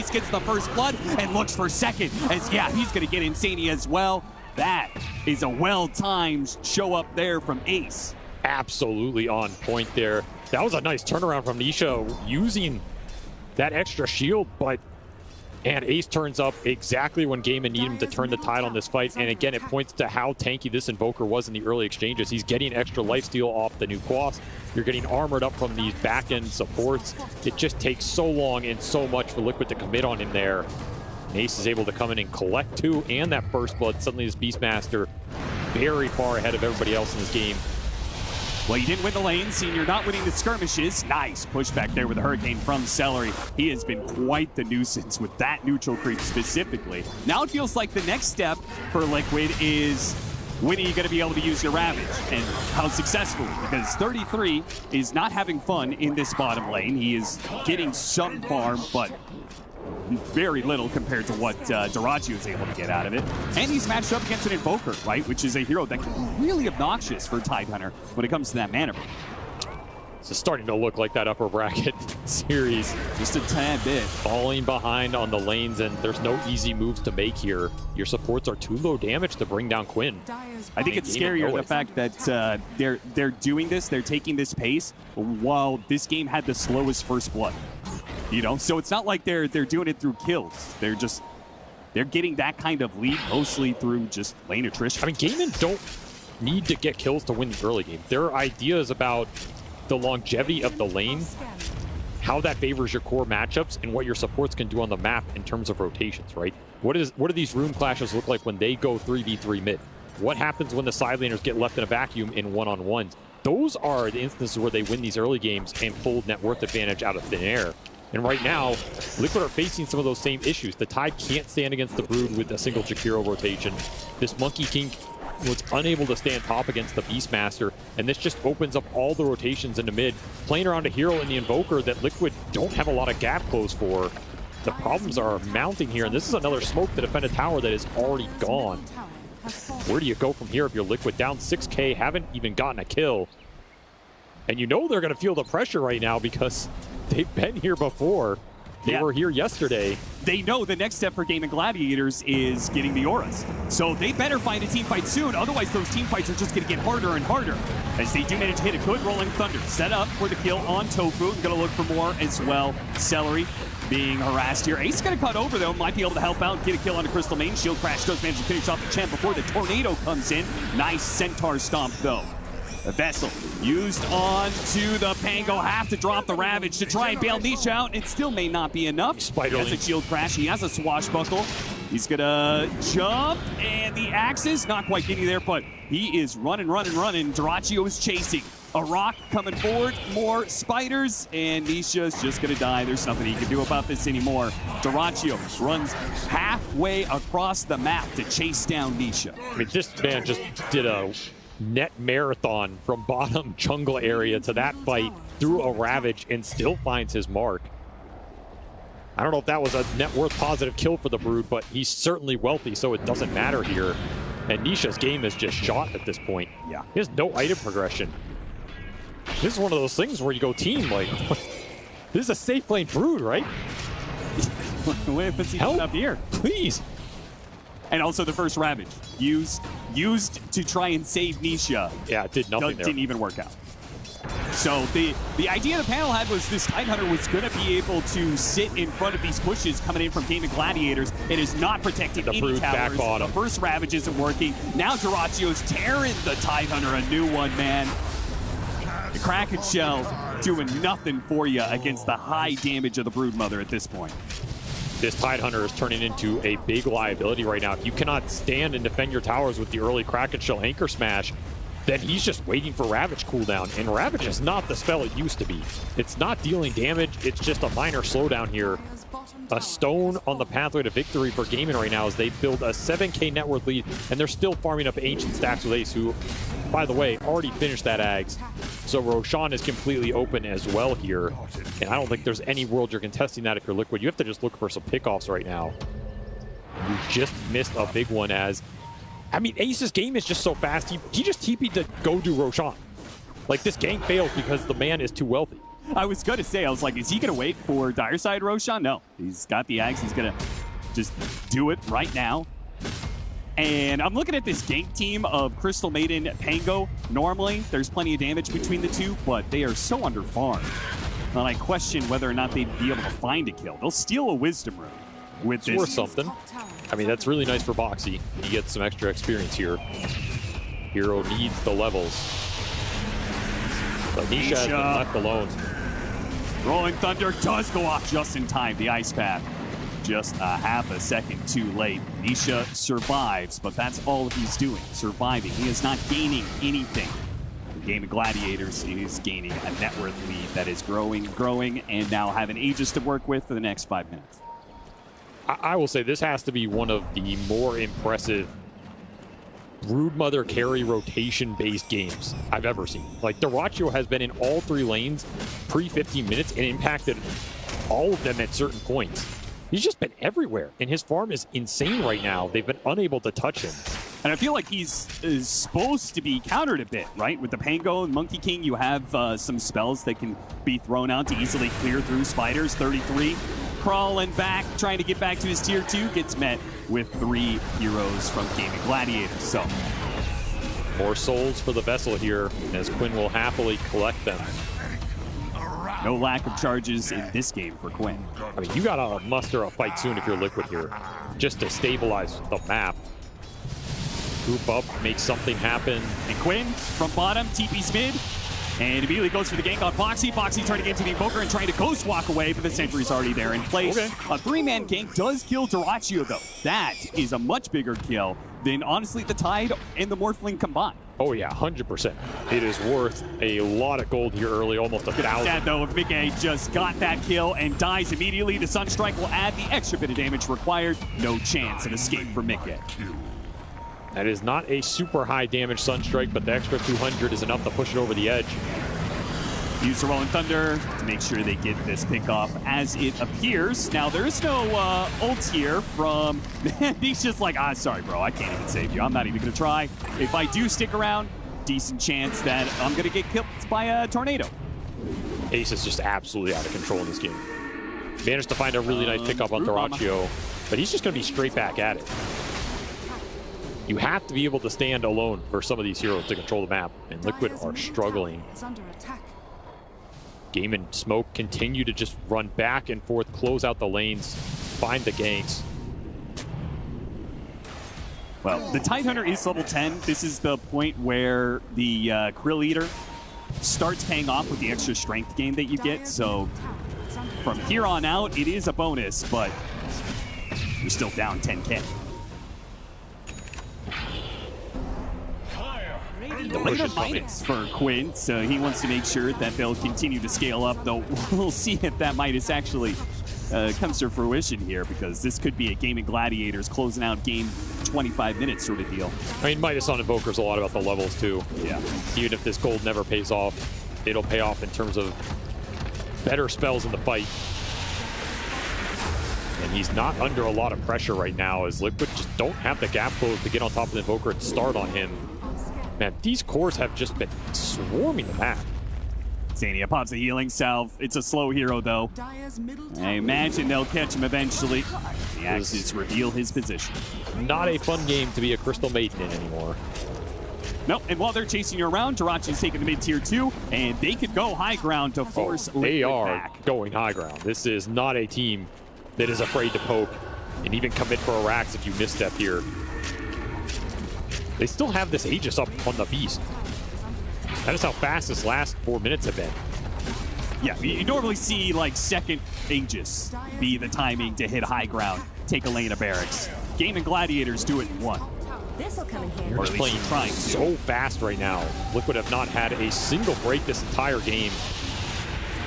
Ace gets the first blood and looks for second. As yeah, he's gonna get Insania as well. That is a well-timed show up there from Ace. Absolutely on point there. That was a nice turnaround from Nisha using that extra shield, and Ace turns up exactly when Gamin need him to turn the tide on this fight. And again, it points to how tanky this Invoker was in the early exchanges. He's getting extra lifesteal off the new quaffs. You're getting armored up from these back-end supports. It just takes so long and so much for Liquid to commit on him there. And Ace is able to come in and collect 2 and that first blood. Suddenly this Beastmaster very far ahead of everybody else in this game. Well, you didn't win the lanes, and you're not winning the skirmishes. Nice pushback there with the Hurricane from Celery. He has been quite the nuisance with that neutral creep specifically. Now it feels like the next step for Liquid is when are you going to be able to use your Ravage, and how successfully? Because 33 is not having fun in this bottom lane. He is getting some farm, but very little compared to what Dirachi was able to get out of it. And he's matched up against an Invoker, right? Which is a hero that can be really obnoxious for Tidehunter when it comes to that mana. It's starting to look like that upper bracket series. Just a tad bit. Falling behind on the lanes, and there's no easy moves to make here. Your supports are too low damage to bring down Quinn. I think it's scarier the fact that they're doing this, they're taking this pace while this game had the slowest first blood. You know, so it's not like they're doing it through kills. They're getting that kind of lead mostly through just lane attrition. I mean, Gamin don't need to get kills to win the early game. Their ideas about the longevity of the lane, how that favors your core matchups, and what your supports can do on the map in terms of rotations, right? What do these rune clashes look like when they go 3v3 mid? What happens when the side laners get left in a vacuum in one-on-ones? Those are the instances where they win these early games and pull net worth advantage out of thin air. And right now, Liquid are facing some of those same issues. The Tide can't stand against the Brood with a single Jakiro rotation. This Monkey King was unable to stand top against the Beastmaster, and this just opens up all the rotations into mid, playing around a hero in the Invoker that Liquid don't have a lot of gap close for. The problems are mounting here, and this is another smoke to defend a tower that is already gone. Where do you go from here if you're Liquid? Down 6K, haven't even gotten a kill. And you know they're going to feel the pressure right now because they've been here before. They were here yesterday. They know the next step for Gamin Gladiators is getting the auras. So they better find a team fight soon. Otherwise, those team fights are just going to get harder and harder. As they do manage to hit a good Rolling Thunder. Set up for the kill on Tofu. Going to look for more as well. Celery being harassed here. Ace is going to cut over, though. Might be able to help out. Get a kill on the Crystal Main. Shield Crash does manage to finish off the champ before the Tornado comes in. Nice Centaur Stomp, though. The Vessel used on to the Pango. Have to drop the Ravage to try and bail Nisha out. It still may not be enough. He has a Shield Crash. He has a Swashbuckle. He's going to jump, and the Axes not quite getting there, but he is running. Dirachi is chasing. A rock coming forward, more spiders, and Nisha's just going to die. There's nothing he can do about this anymore. Dirachi runs halfway across the map to chase down Nisha. I mean, this man just did a net marathon from bottom jungle area to that fight through a Ravage and still finds his mark. I don't know if that was a net worth positive kill for the Brood, but he's certainly wealthy, so it doesn't matter here. And Nisha's game is just shot at this point. Yeah. He has no item progression. This is one of those things where you go team, like, this is a safe lane Brood, right? What if it's even up here? Please. And also the first Ravage used to try and save Nisha. Yeah, it did nothing there. Didn't even work out. So the idea the panel had was this Tidehunter was going to be able to sit in front of these pushes coming in from Gamin Gladiators. It is not protecting any towers. The first Ravage isn't working. Now Jirachio's tearing the Tidehunter a new one, man. The Kraken Shell doing nothing for you against the high damage of the Broodmother at this point. This Tidehunter is turning into a big liability right now. If you cannot stand and defend your towers with the early Kraken Shell Anchor Smash, then he's just waiting for Ravage cooldown. And Ravage is not the spell it used to be. It's not dealing damage, it's just a minor slowdown here. A stone on the pathway to victory for Gamin right now as they build a 7K net worth lead, and they're still farming up ancient stacks with Ace, who, by the way, already finished that Ags. So Roshan is completely open as well here. And I don't think there's any world you're contesting that if you're Liquid. You have to just look for some pickoffs right now. You just missed a big one as, I mean, Ace's game is just so fast. He just TP'd to go do Roshan. Like, this game fails because the man is too wealthy. I was going to say, I was like, is he going to wait for Dire Side Roshan? No, he's got the Ags. He's going to just do it right now. And I'm looking at this gank team of Crystal Maiden, Pango. Normally, there's plenty of damage between the two, but they are so underfarmed. And I question whether or not they'd be able to find a kill. They'll steal a Wisdom Rune with this. Worth something. I mean, that's really nice for Boxy. He gets some extra experience here. Hero needs the levels. But Nisha has been left alone. Rolling Thunder does go off just in time. The Ice Path just a half a second too late. Nisha survives, but that's all he's doing, surviving. He is not gaining anything. The Gamin Gladiators is gaining a net worth lead that is growing, and now having Aegis to work with for the next 5 minutes. I will say this has to be one of the more impressive Broodmother carry rotation-based games I've ever seen. Like, Dyrachyo has been in all 3 lanes pre-15 minutes and impacted all of them at certain points. He's just been everywhere, and his farm is insane right now. They've been unable to touch him. And I feel like is supposed to be countered a bit, right? With the Pango and Monkey King, you have some spells that can be thrown out to easily clear through spiders. 33, crawling back, trying to get back to his tier 2, gets met with 3 heroes from Gamin Gladiators. So, more souls for the vessel here, as Quinn will happily collect them. No lack of charges in this game for Quinn. I mean, you gotta muster a fight soon if you're Liquid here, just to stabilize the map. Group up, make something happen. And Quinn from bottom, TP's mid, and immediately goes for the gank on Boxy. Boxy trying to get into the Invoker and trying to ghost walk away, but the sentry's already there in place. Okay. A 3-man gank does kill Dyrachyo, though. That is a much bigger kill than, honestly, the Tide and the Morphling combined. Oh yeah, 100%. It is worth a lot of gold here early, almost 1,000. Sad though, if Big A just got that kill and dies immediately, the Sunstrike will add the extra bit of damage required. No chance of escape for Mickey. That is not a super high damage Sunstrike, but the extra 200 is enough to push it over the edge. Use the Rolling Thunder to make sure they get this pick off as it appears. Now, there is no ults here from... He's just like, sorry, bro, I can't even save you. I'm not even going to try. If I do stick around, decent chance that I'm going to get killed by a tornado. Ace is just absolutely out of control in this game. Managed to find a really nice pickup on Dyrachyo, but he's just going to be straight back at it. You have to be able to stand alone for some of these heroes to control the map, and Liquid are struggling. Game and Smoke continue to just run back and forth, close out the lanes, find the ganks. Well, the Tidehunter is level 10. This is the point where the Krill Eater starts paying off with the extra strength gain that you get. So from here on out, it is a bonus, but you're still down 10K. Delicious minus for Quinn, so he wants to make sure that they'll continue to scale up, though we'll see if that Midas actually comes to fruition here, because this could be a Gamin Gladiators closing out game 25 minutes sort of deal. I mean, Midas on Invoker is a lot about the levels, too. Yeah. Even if this gold never pays off, it'll pay off in terms of better spells in the fight. And he's not under a lot of pressure right now, as Liquid just don't have the gap close to get on top of the Invoker and start on him. Man, these cores have just been swarming the map. Zania pops a healing salve. It's a slow hero, though. I imagine they'll catch him eventually. The Axes reveal his position. Not a fun game to be a Crystal Maiden in anymore. Nope, and while they're chasing you around, Jirachi's taking the mid-tier 2, and they could go high ground to force They Liquid are back. going high ground. This is not a team that is afraid to poke and even commit for a Rax if you misstep here. They still have this Aegis up on the Beast. That is how fast this last 4 minutes have been. Yeah, you normally see like second Aegis be the timing to hit high ground, take a lane of barracks. Gamin Gladiators do it in one. This'll come in handy. They're just playing trying so fast right now. Liquid have not had a single break this entire game.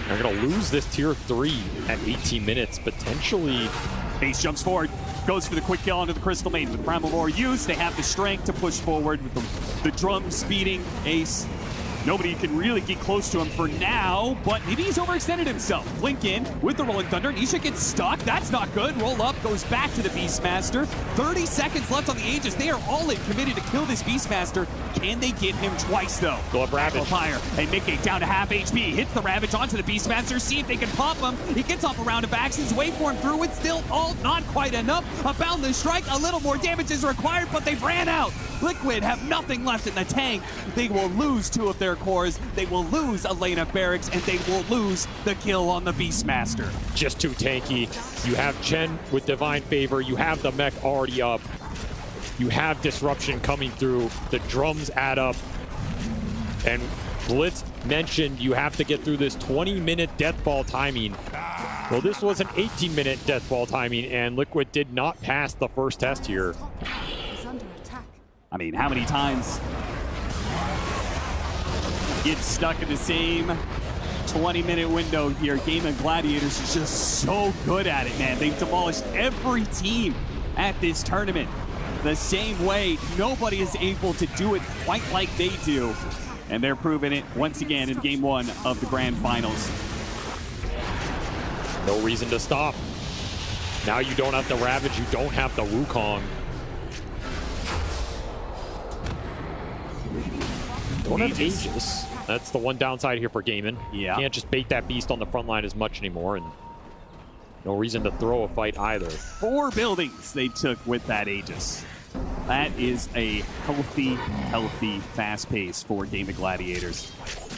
They're going to lose this tier 3 at 18 minutes, potentially. Ace jumps forward, goes for the quick kill onto the Crystal Maiden. With Primal Roar used, they have the strength to push forward with the drums beating. Ace Nobody can really get close to him for now, but maybe he's overextended himself. Blink in with the Rolling Thunder. Nisha gets stuck. That's not good. Roll up, goes back to the Beastmaster. 30 seconds left on the Aegis. They are all in, committed to kill this Beastmaster. Can they get him twice, though? Go up Ravage. Fire. And Mickey down to half HP. Hits the Ravage onto the Beastmaster. See if they can pop him. He gets off a round of actions. Wait for him through it. Still all not quite enough. A boundless strike. A little more damage is required, but they've ran out. Liquid have nothing left in the tank. They will lose 2 of their cores. They will lose Elena Barracks, and they will lose the kill on the Beastmaster. Just too tanky. You have Chen with Divine Favor. You have the mech already up. You have Disruption coming through. The drums add up. And Blitz mentioned you have to get through this 20-minute death ball timing. Well, this was an 18-minute death ball timing, and Liquid did not pass the first test here. I mean, how many times get stuck in the same 20-minute window here? Gamin Gladiators is just so good at it, man. They've demolished every team at this tournament the same way. Nobody is able to do it quite like they do. And they're proving it once again in Game 1 of the Grand Finals. No reason to stop. Now you don't have the Ravage, you don't have the Wukong. Don't have Aegis. That's the one downside here for Gamin. Yeah. Can't just bait that beast on the front line as much anymore, and no reason to throw a fight either. 4 buildings they took with that Aegis. That is a healthy, fast pace for Gamin Gladiators.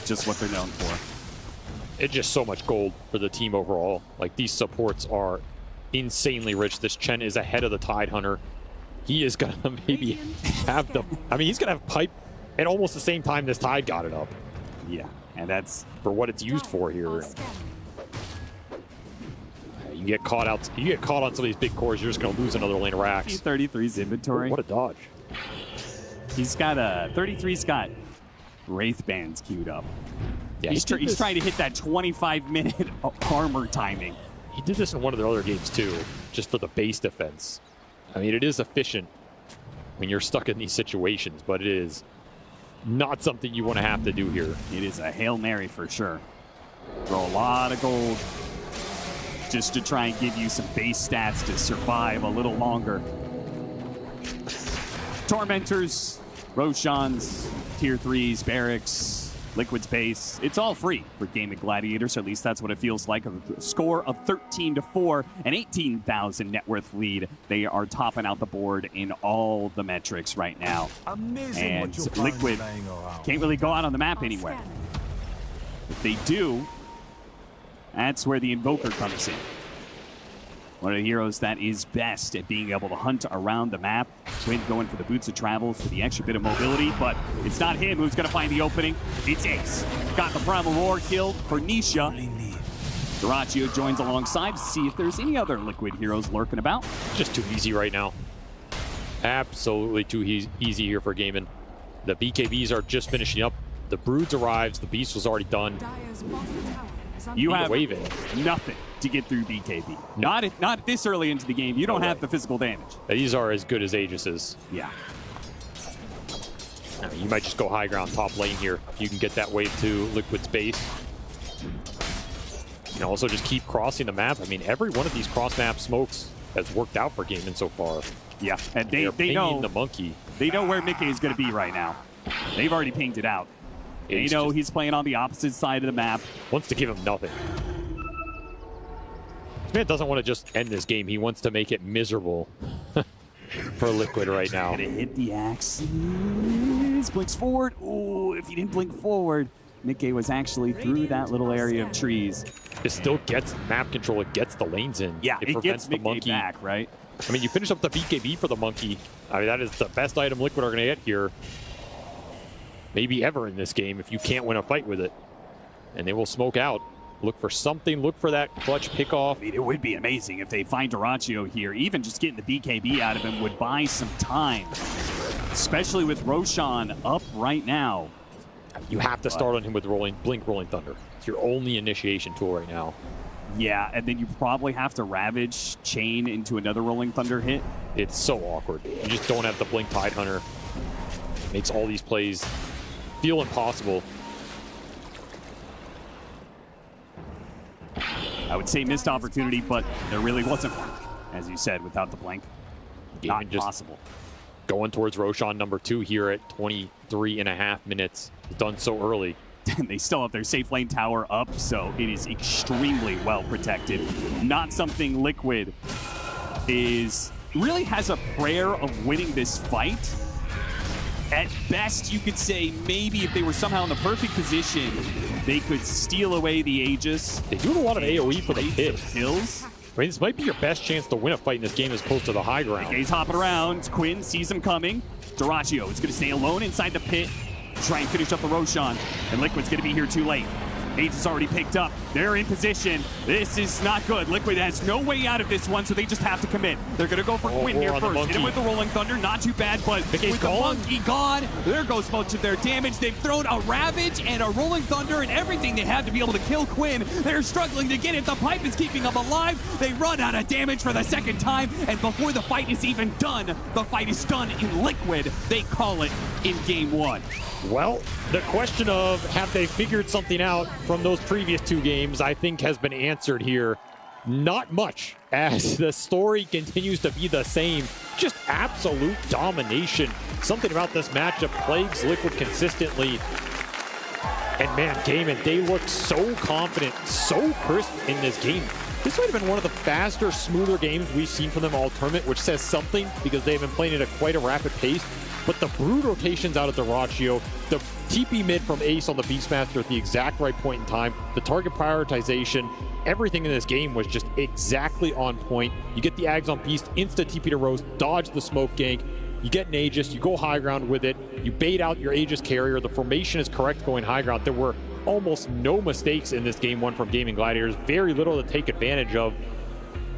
Just what they're known for. It's just so much gold for the team overall. Like, these supports are insanely rich. This Chen is ahead of the Tidehunter. He is gonna maybe have the, I mean, he's gonna have pipe at almost the same time this Tide got it up. Yeah, and that's for what it's used for here. You get caught out. You get caught on some of these big cores, you're just going to lose another lane of racks. 33's inventory. What a dodge. He's got a 33's got Wraith Bands queued up. Yeah, he's trying to hit that 25-minute armor timing. He did this in one of their other games too, just for the base defense. I mean, it is efficient when you're stuck in these situations, but it is not something you want to have to do here. It is a Hail Mary for sure. Throw a lot of gold just to try and give you some base stats to survive a little longer. Tormentors, Roshans, Tier 3s, Barracks, Liquid's base. It's all free for Gamin Gladiators, or at least that's what it feels like. A score of 13-4, an 18,000 net worth lead. They are topping out the board in all the metrics right now. Amazing. And Liquid can't really go out on the map anywhere. If they do, that's where the Invoker comes in. One of the heroes that is best at being able to hunt around the map. Twin going for the boots of travel for the extra bit of mobility, but it's not him who's going to find the opening. It's Ace. Got the Primal Roar killed for Nisha. Duraccio joins alongside to see if there's any other Liquid heroes lurking about. Just too easy right now. Absolutely too easy here for Gamin. The BKBs are just finishing up. The Broods arrives. The Beast was already done. You have waving. nothing to get through BKB. Not this early into the game. You don't have the physical damage. These are as good as Aegis's. Yeah. You might just go high ground top lane here. You can get that wave to Liquid's base. You can also just keep crossing the map. I mean, every one of these cross map smokes has worked out for Gamin so far. Yeah, and they know the monkey. They know where Mickey is going to be right now. They've already pinged it out. They know he's playing on the opposite side of the map. Wants to give him nothing. This man doesn't want to just end this game. He wants to make it miserable for Liquid right now. Gonna hit the axis. Blinks forward. Oh, if he didn't blink forward, Mickey was actually through that little area of trees. It still gets map control. It gets the lanes in. Yeah, it prevents gets Mickey the monkey back, right? I mean, you finish up the BKB for the monkey. I mean, that is the best item Liquid are going to get here. Maybe ever in this game if you can't win a fight with it. And they will smoke out. Look for something. Look for that clutch pickoff. I mean, it would be amazing if they find Duraccio here. Even just getting the BKB out of him would buy some time. Especially with Roshan up right now. You have to start on him with Blink Rolling Thunder. It's your only initiation tool right now. Yeah, and then you probably have to Ravage chain into another Rolling Thunder hit. It's so awkward. You just don't have the Blink Tidehunter. Makes all these plays feel impossible. I would say missed opportunity, but there really wasn't one. As you said, without the blank, not possible. Going towards Roshan number 2 here at 23.5 minutes. Done so early. They still have their safe lane tower up, so it is extremely well protected. Not something Liquid really has a prayer of winning this fight. At best, you could say maybe if they were somehow in the perfect position, they could steal away the Aegis. They do a lot of AoE for the pit. Kills. I mean, this might be your best chance to win a fight in this game as opposed to the high ground. He's hopping around. Quinn sees him coming. Duraccio is going to stay alone inside the pit, try and finish up the Roshan, and Liquid's going to be here too late. Aegis already picked up. They're in position. This is not good. Liquid has no way out of this one, so they just have to commit. They're going to go for Quinn here first. Hit him with the Rolling Thunder. Not too bad, but with the Monkey gone, there goes much of their damage. They've thrown a Ravage and a Rolling Thunder and everything they had to be able to kill Quinn. They're struggling to get it. The pipe is keeping them alive. They run out of damage for the second time, and before the fight is even done, the fight is done in Liquid. They call it in game 1. Well, the question of have they figured something out from those previous 2 games, I think has been answered here. Not much, as the story continues to be the same. Just absolute domination. Something about this matchup plagues Liquid consistently. And man, Gamin, they look so confident, so crisp in this game. This might have been one of the faster, smoother games we've seen from them all tournament, which says something because they've been playing at quite a rapid pace. But the Brood rotations out of Duraccio, the TP mid from Ace on the Beastmaster at the exact right point in time, the target prioritization, everything in this game was just exactly on point. You get the Ags on Beast, insta TP to Roast, dodge the smoke gank, you get an Aegis, you go high ground with it, you bait out your Aegis carrier, the formation is correct going high ground. There were almost no mistakes in this game 1 from Gamin Gladiators, very little to take advantage of.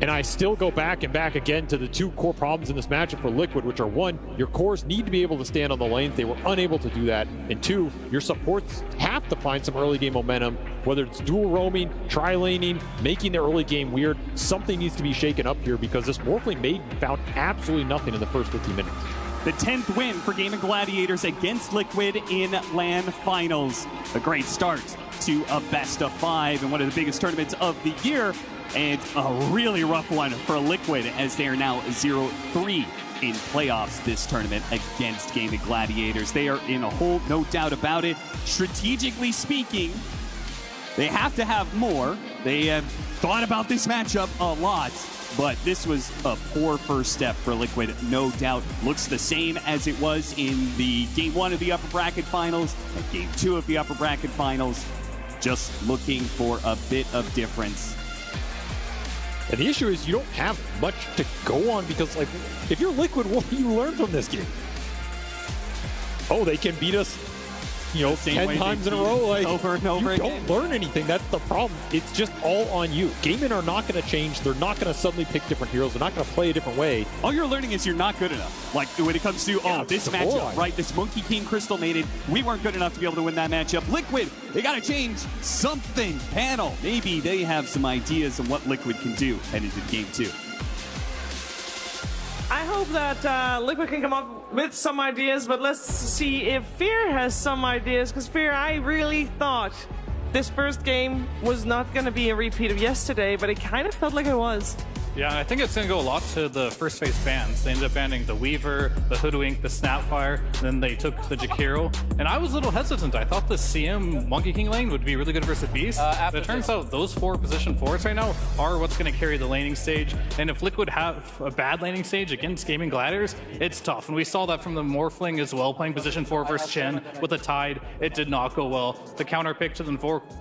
And I still go back and back again to the 2 core problems in this matchup for Liquid, which are 1, your cores need to be able to stand on the lanes. They were unable to do that. And 2, your supports have to find some early game momentum, whether it's dual roaming, tri-laning, making their early game weird. Something needs to be shaken up here because this Morphling Maiden found absolutely nothing in the first 15 minutes. The 10th win for Gamin Gladiators against Liquid in LAN Finals. A great start to a best of 5 and one of the biggest tournaments of the year. And a really rough one for Liquid as they are now 0-3 in playoffs this tournament against Gamin Gladiators. They are in a hole, no doubt about it. Strategically speaking, they have to have more. They have thought about this matchup a lot, but this was a poor first step for Liquid, no doubt. Looks the same as it was in the game 1 of the upper bracket finals and game 2 of the upper bracket finals. Just looking for a bit of difference. And the issue is you don't have much to go on because, like, if you're Liquid, what do you learn from this game? Oh, they can beat us, 10 times in a row. Like, over and over again. You don't learn anything. That's the problem. It's just all on you. Gamin are not going to change. They're not going to suddenly pick different heroes. They're not going to play a different way. All you're learning is you're not good enough. Like, when it comes to, this matchup, right? This Monkey King Crystal Maiden, we weren't good enough to be able to win that matchup. Liquid, they got to change something. Panel, maybe they have some ideas on what Liquid can do heading into game 2. I hope that Liquid can come up with some ideas, but let's see if Fear has some ideas, because Fear, I really thought this first game was not going to be a repeat of yesterday, but it kind of felt like it was. Yeah, I think it's going to go a lot to the first phase bans. They ended up banning the Weaver, the Hoodwink, the Snapfire, then they took the Jakiro. And I was a little hesitant. I thought the CM Monkey King lane would be really good versus Beast. But it turns out those 4 position forwards right now are what's going to carry the laning stage. And if Liquid have a bad laning stage against Gamin Gladiators, it's tough. And we saw that from the Morphling as well, playing position 4 versus Chen with a Tide. It did not go well. The counter pick to the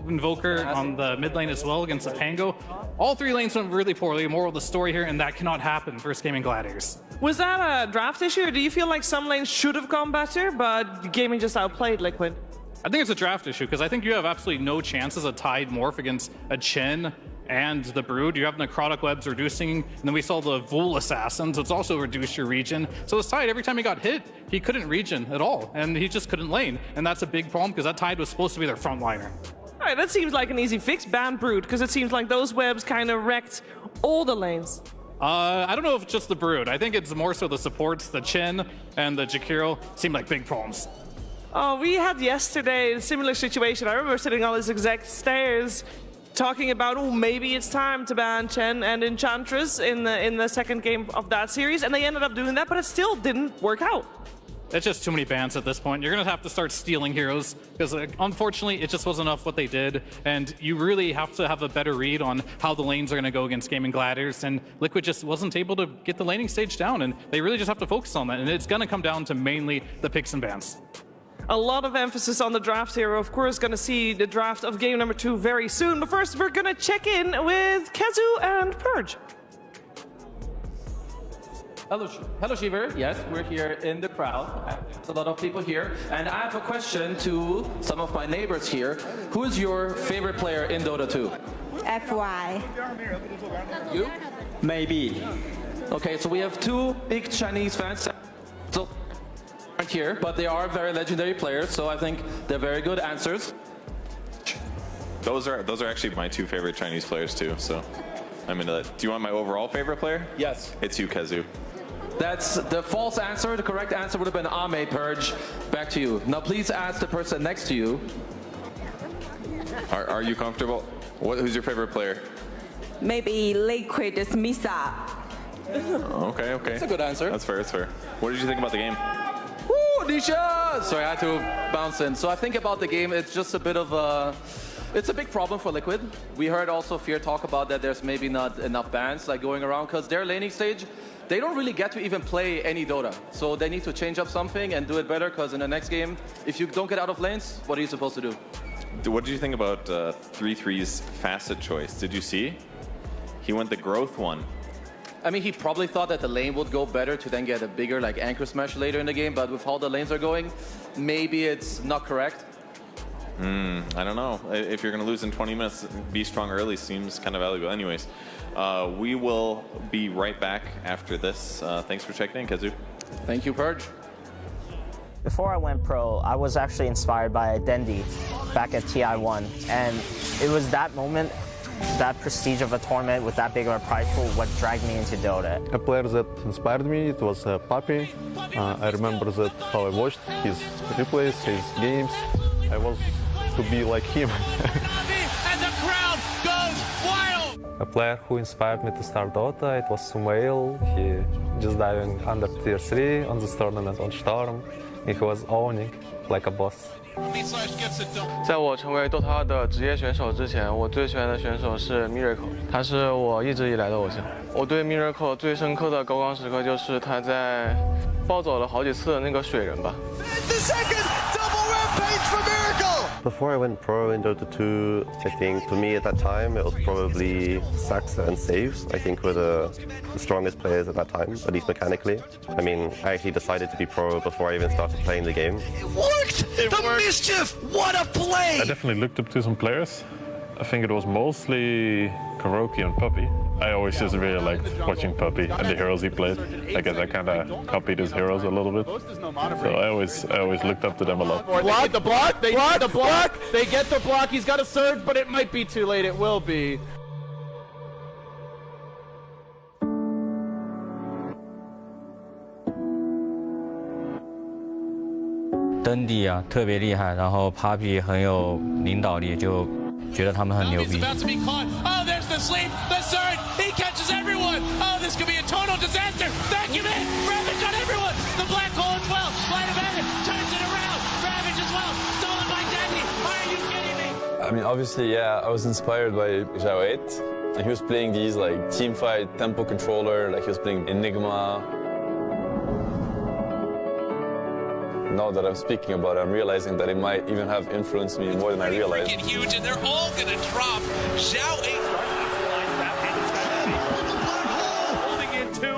Invoker on the mid lane as well against the Pango. All 3 lanes went really poorly. More of the story here, and that cannot happen versus Gamin Gladiators. Was that a draft issue, or do you feel like some lanes should have gone better, but Gaming just outplayed Liquid? I think it's a draft issue, because I think you have absolutely no chances of Tide Morph against a Chen and the Brood. You have Necrotic Webs reducing, and then we saw the Vul Assassins, it's also reduced your regen. So this Tide, every time he got hit, he couldn't regen at all, and he just couldn't lane. And that's a big problem, because that Tide was supposed to be their frontliner. All right, that seems like an easy fix. Ban Brood, because it seems like those webs kind of wrecked all the lanes. I don't know if it's just the Brood. I think it's more so the supports, the Chen and the Jakiro seem like big problems. Oh, we had yesterday a similar situation. I remember sitting on this exact stairs talking about, oh, maybe it's time to ban Chen and Enchantress in the second game of that series, and they ended up doing that, but it still didn't work out. It's just too many bans at this point. You're going to have to start stealing heroes because unfortunately it just wasn't enough what they did, and you really have to have a better read on how the lanes are going to go against Gamin Gladiators, and Liquid just wasn't able to get the laning stage down, and they really just have to focus on that, and it's going to come down to mainly the picks and bans. A lot of emphasis on the draft here. We're of course going to see the draft of game number 2 very soon, but first we're going to check in with Kazu and Purge. Hello, Shiver. Yes, we're here in the crowd. There's a lot of people here. And I have a question to some of my neighbors here. Who is your favorite player in Dota 2? FY. You? Maybe. Okay, so we have 2 big Chinese fans still aren't here, but they are very legendary players, so I think they're very good answers. Those are actually my 2 favorite Chinese players too, so I'm into that. Do you want my overall favorite player? Yes. It's you, Kazu. That's the false answer. The correct answer would have been Ame, Purge. Back to you. Now please ask the person next to you. Are you comfortable? Who's your favorite player? Maybe Liquid is Misa. Okay. That's a good answer. That's fair. What did you think about the game? Woo, Nisha! Sorry, I had to bounce in. So I think about the game, it's just a bit of a... It's a big problem for Liquid. We heard also Fear talk about that there's maybe not enough bans like going around because their laning stage, they don't really get to even play any Dota. So they need to change up something and do it better because in the next game, if you don't get out of lanes, what are you supposed to do? What did you think about 3-3's facet choice? Did you see? He went the growth one. I mean, he probably thought that the lane would go better to then get a bigger like anchor smash later in the game, but with how the lanes are going, maybe it's not correct. I don't know. If you're going to lose in 20 minutes, be strong early seems kind of valuable. Anyways, we will be right back after this. Thanks for checking in, Kazu. Thank you, Purge. Before I went pro, I was actually inspired by Dendi back at TI1, and it was that moment, that prestige of a tournament with that big of a prize pool, what dragged me into Dota. A player that inspired me, it was Papi. I remember that how I watched his replays, his games. I was to be like him. And the crowd goes wild! A player who inspired me to start Dota, it was Sumail. He just diving under tier 3 on this tournament on Storm. And he was owning like a boss. 在我成为 DOTA 的职业选手之前，我最喜欢的选手是 Miracle， 他是我一直以来的偶像。我对 Miracle 最深刻的高光时刻就是他在暴走了好几次的那个水人吧。Before I went pro in Dota 2, I think for me at that time it was probably Saxa and Saves. I think were the strongest players at that time, at least mechanically. I mean, I actually decided to be pro before I even started playing the game. It worked! Mischief! What a play! I definitely looked up to some players. I think it was mostly Kuroki and Puppy. I always just really liked watching Puppy and the heroes he played. I guess I kind of copied his heroes a little bit. So I always looked up to them a lot. Block, the block, they get the block, they get the block, he's got a surge, but it might be too late, it will be. Dendi 啊，特别厉害，然后 Papi 很有领导力，就觉得他们很牛逼。 Oh, there's the sleep, the surge, he catches everyone. Oh, this could be a total disaster. Vacuum in, Ravage on everyone. The black hole as well. Light of Heaven turns it around. Ravage as well. Stolen by Dendi. Are you kidding me? I mean, obviously, yeah, I was inspired by Zhao 8. And he was playing these like team fight, tempo controller, like he was playing Enigma. Now that I'm speaking about it, I'm realizing that it might even have influenced me more than I realized. Freaking huge, and they're all gonna drop. Zhao 8. Holding in 2.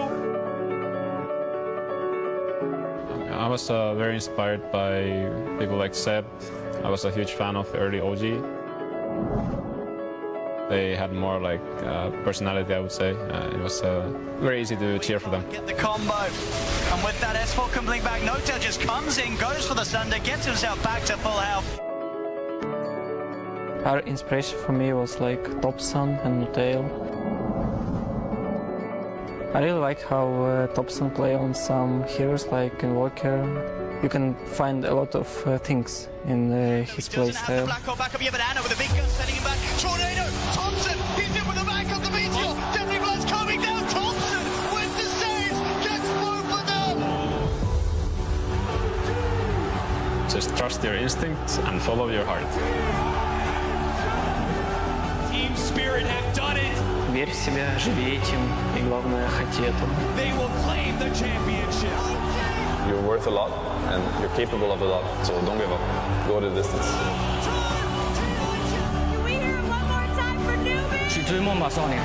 I was very inspired by people like Seb. I was a huge fan of early OG. They had more like personality, I would say. It was very easy to cheer for them. Get the combo, and with that S4 can blink back. Notail just comes in, goes for the Sunder, gets himself back to full health. Our inspiration for me was like Topson and Notail. I really like how Topson play on some heroes like Invoker. You can find a lot of things in his play style. Black hole back up, yeah, but Anna with a big gun sending him back. Tornado, Thompson, he's in with the back of the Meteor. Deadly Blood's coming down. Thompson with the save, gets both of them. Just trust your instincts and follow your heart. Team Spirit have done it. Верь в себя, живи этим и главное, хоти этого. They will claim the championship. You're worth a lot, and you're capable of a lot, so don't give up. Go the distance. 去追梦吧，少年。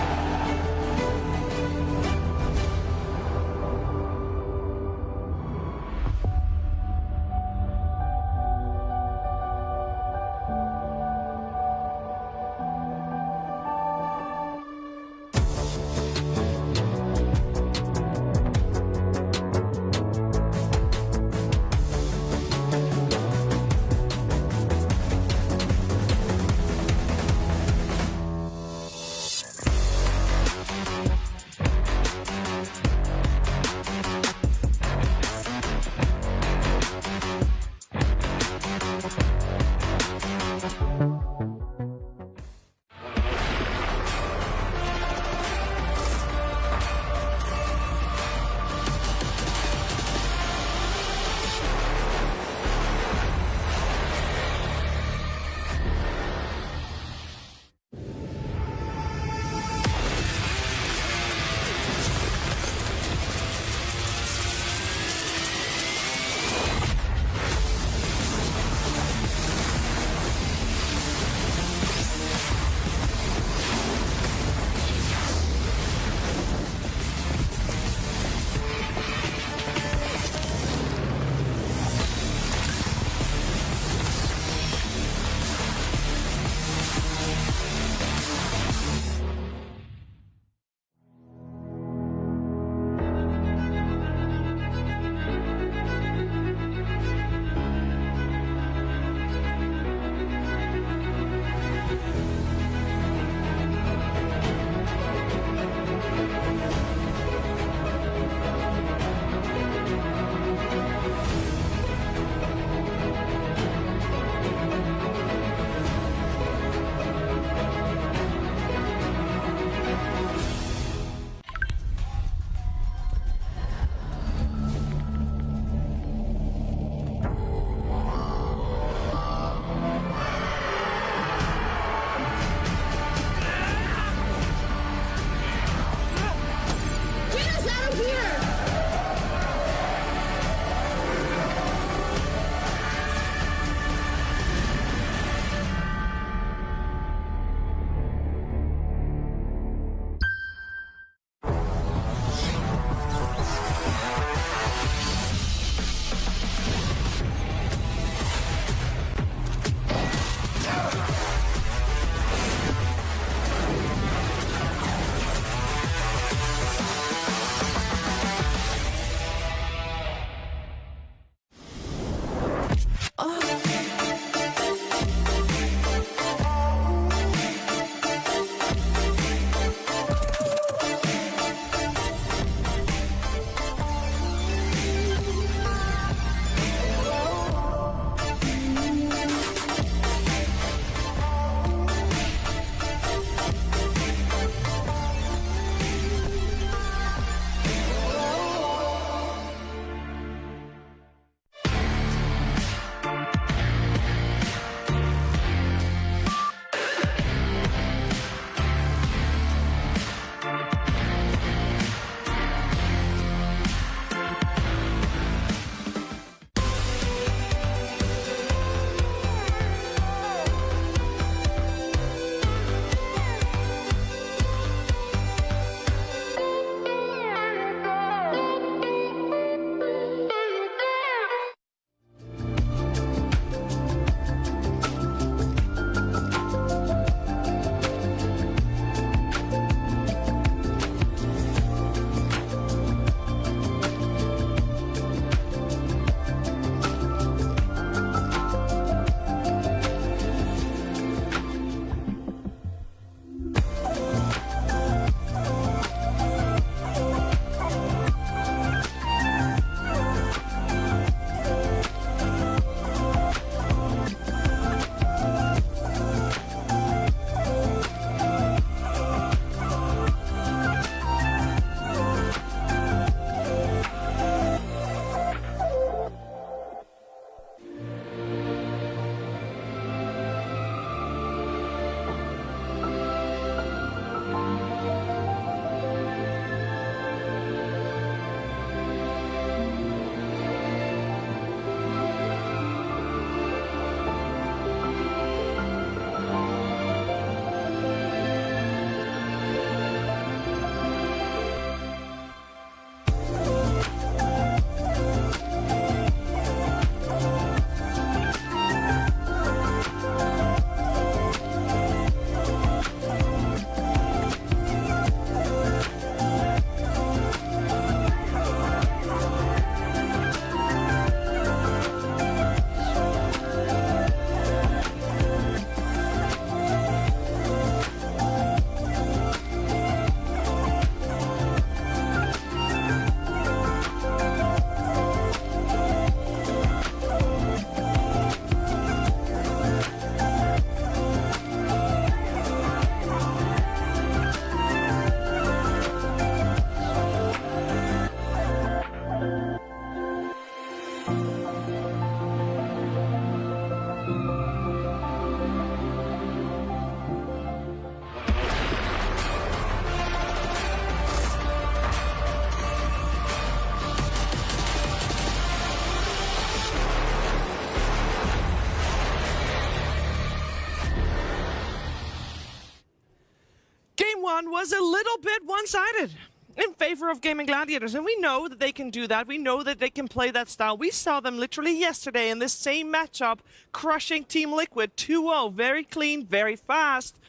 one was a little bit one-sided in favor of Gamin Gladiators, and we know that they can do that. We know that they can play that style. We saw them literally yesterday in this same matchup, crushing Team Liquid 2-0. Very clean, very fast,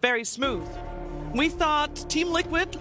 very smooth. We thought Team Liquid